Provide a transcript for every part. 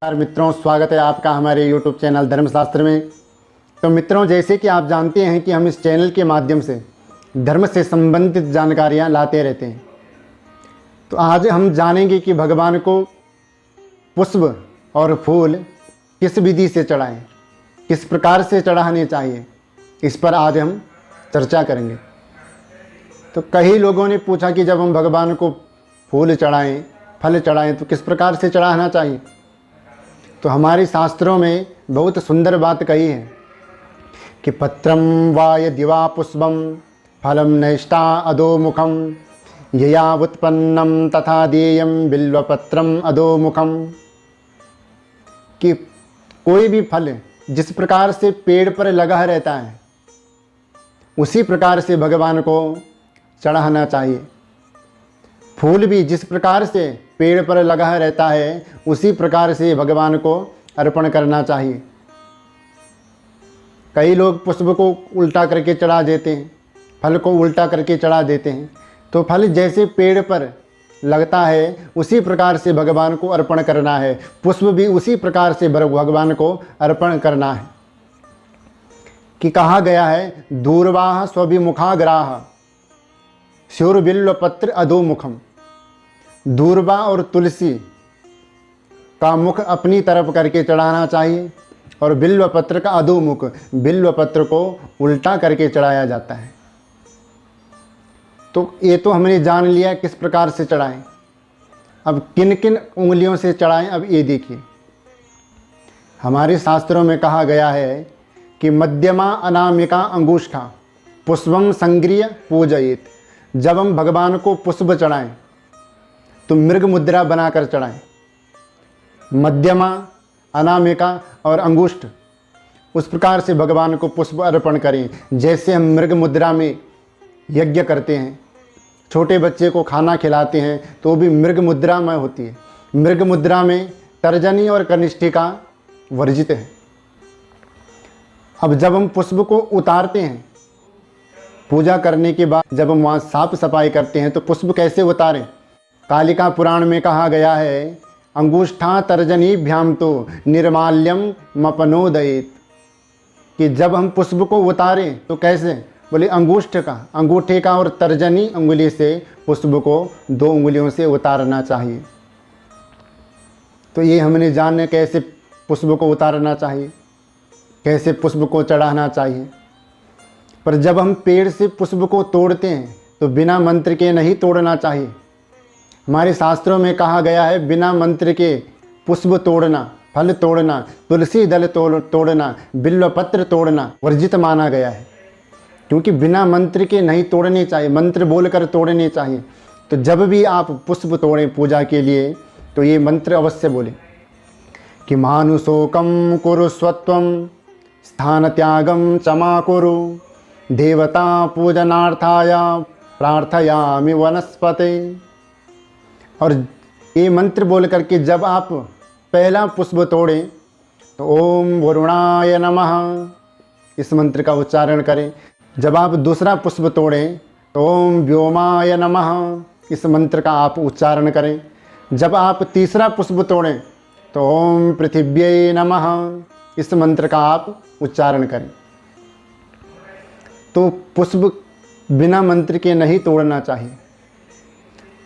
नमस्कार मित्रों, स्वागत है आपका हमारे YouTube चैनल धर्मशास्त्र में। तो मित्रों, जैसे कि आप जानते हैं कि हम इस चैनल के माध्यम से धर्म से संबंधित जानकारियां लाते रहते हैं। तो आज हम जानेंगे कि भगवान को पुष्प और फूल किस विधि से चढ़ाएं, किस प्रकार से चढ़ाने चाहिए, इस पर आज हम चर्चा करेंगे। तो कई लोगों ने पूछा कि जब हम भगवान को फूल चढ़ाएं, फल चढ़ाएं तो किस प्रकार से चढ़ाना चाहिए। तो हमारे शास्त्रों में बहुत सुंदर बात कही है कि पत्रम वा यदिवा पुष्पम फलम नैष्टा अधोमुखम यया उत्पन्नम तथा देयम बिल्वपत्रम अधोमुखम। कि कोई भी फल जिस प्रकार से पेड़ पर लगा रहता है उसी प्रकार से भगवान को चढ़ाना चाहिए। फूल भी जिस प्रकार से पेड़ पर लगा रहता है उसी प्रकार से भगवान को अर्पण करना चाहिए। कई लोग पुष्प को उल्टा करके चढ़ा देते हैं, फल को उल्टा करके चढ़ा देते हैं। तो फल जैसे पेड़ पर लगता है उसी प्रकार से भगवान को अर्पण करना है, पुष्प भी उसी प्रकार से भगवान को अर्पण करना है। कि कहा गया है दूर्वाह स्वभिमुखाग्राह स्योर्बिल्वपत्र अधोमुखम। दूर्वा और तुलसी का मुख अपनी तरफ करके चढ़ाना चाहिए और बिल्वपत्र का अधोमुख, बिल्वपत्र को उल्टा करके चढ़ाया जाता है। तो ये तो हमने जान लिया किस प्रकार से चढ़ाएं। अब किन किन उंगलियों से चढ़ाएं, अब ये देखिए। हमारे शास्त्रों में कहा गया है कि मध्यमा अनामिका अंगुष्ठा पुष्पम संग्रिय पूजयेत। जब हम भगवान को पुष्प चढ़ाएं तो मृग मुद्रा बनाकर चढ़ाएं। मध्यमा, अनामिका और अंगुष्ठ, उस प्रकार से भगवान को पुष्प अर्पण करें। जैसे हम मृग मुद्रा में यज्ञ करते हैं, छोटे बच्चे को खाना खिलाते हैं तो वो भी मृग मुद्रा में होती है। मृग मुद्रा में तर्जनी और कनिष्ठिका वर्जित है। अब जब हम पुष्प को उतारते हैं, पूजा करने के बाद जब हम वहाँ साफ सफाई करते हैं तो पुष्प कैसे उतारें। कालिका पुराण में कहा गया है अंगुष्ठा तर्जनीभ्याम तो निर्माल्यम मपनोदयेत। कि जब हम पुष्प को उतारें तो कैसे, बोले अंगूठे का और तर्जनी उंगली से पुष्प को 2 उंगलियों से उतारना चाहिए। तो ये हमने जाने कैसे पुष्प को उतारना चाहिए, कैसे पुष्प को चढ़ाना चाहिए। पर जब हम पेड़ से पुष्प को तोड़ते हैं तो बिना मंत्र के नहीं तोड़ना चाहिए। हमारे शास्त्रों में कहा गया है बिना मंत्र के पुष्प तोड़ना, फल तोड़ना, तुलसी दल तोड़ना, बिल्वपत्र तोड़ना वर्जित माना गया है। क्योंकि बिना मंत्र के नहीं तोड़ने चाहिए, मंत्र बोलकर तोड़ने चाहिए। तो जब भी आप पुष्प तोड़ें पूजा के लिए तो ये मंत्र अवश्य बोलें कि मानुषोकम कुरु स्वत्वम स्थान त्यागम क्षमा कुरु देवता पूजनार्थाय प्रार्थयामि वनस्पते। और ये मंत्र बोल करके जब आप पहला पुष्प तोड़ें तो ओम वरुणाय नमः, इस मंत्र का उच्चारण करें। जब आप दूसरा पुष्प तोड़ें तो ओम व्योमाय नमः, इस मंत्र का आप उच्चारण करें। जब आप तीसरा पुष्प तोड़ें तो ओम पृथिव्यै नमः, इस मंत्र का आप उच्चारण करें। तो पुष्प बिना मंत्र के नहीं तोड़ना चाहिए।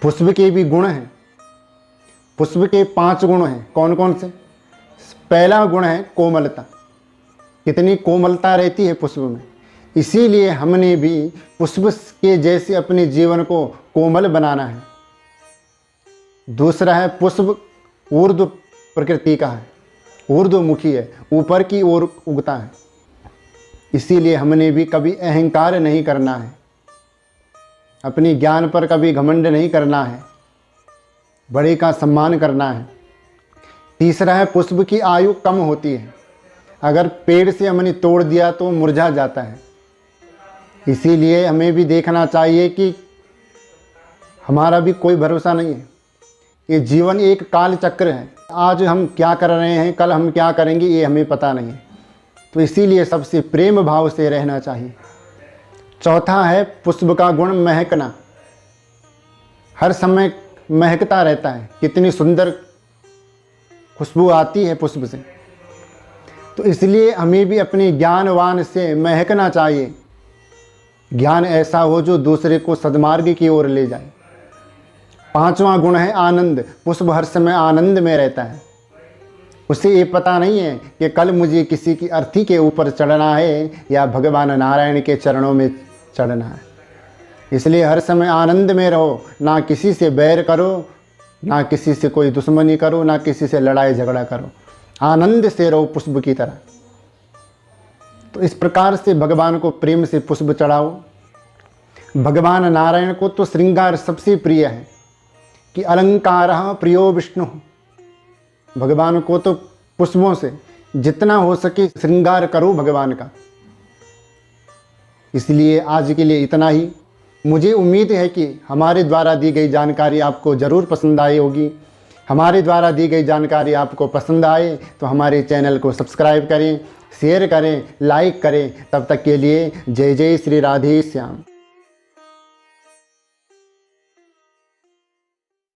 पुष्प के भी गुण हैं। पुष्प के 5 गुण हैं। कौन कौन से? पहला गुण है कोमलता। कितनी कोमलता रहती है पुष्प में, इसीलिए हमने भी पुष्प के जैसे अपने जीवन को कोमल बनाना है। दूसरा है पुष्प ऊर्ध्व प्रकृति का है, ऊर्ध्वमुखी है, ऊपर की ओर उगता है। इसीलिए हमने भी कभी अहंकार नहीं करना है, अपने ज्ञान पर कभी घमंड नहीं करना है, बड़े का सम्मान करना है। तीसरा है पुष्प की आयु कम होती है। अगर पेड़ से हमने तोड़ दिया तो मुरझा जाता है। इसीलिए हमें भी देखना चाहिए कि हमारा भी कोई भरोसा नहीं है। ये जीवन एक काल चक्र है। आज हम क्या कर रहे हैं, कल हम क्या करेंगे, ये हमें पता नहीं है। तो इसीलिए सबसे प्रेम भाव से रहना चाहिए। चौथा है पुष्प का गुण महकना। हर समय महकता रहता है। कितनी सुंदर खुशबू आती है पुष्प से। तो इसलिए हमें भी अपने ज्ञानवान से महकना चाहिए। ज्ञान ऐसा हो जो दूसरे को सद्मार्ग की ओर ले जाए। 5वां गुण है आनंद। पुष्प हर समय आनंद में रहता है। उसे ये पता नहीं है कि कल मुझे किसी की अर्थी के ऊपर चढ़ना है या भगवान नारायण के चरणों में चढ़ना है। इसलिए हर समय आनंद में रहो। ना किसी से बैर करो, ना किसी से कोई दुश्मनी करो, ना किसी से लड़ाई झगड़ा करो। आनंद से रहो पुष्प की तरह। तो इस प्रकार से भगवान को प्रेम से पुष्प चढ़ाओ। भगवान नारायण को तो श्रृंगार सबसे प्रिय है कि अलंकारः प्रियो विष्णु। भगवान को तो पुष्पों से जितना हो सके श्रृंगार करो भगवान का। इसलिए आज के लिए इतना ही। मुझे उम्मीद है कि हमारे द्वारा दी गई जानकारी आपको ज़रूर पसंद आई होगी। हमारे द्वारा दी गई जानकारी आपको पसंद आए तो हमारे चैनल को सब्सक्राइब करें, शेयर करें, लाइक करें। तब तक के लिए जय जय श्री राधे श्याम।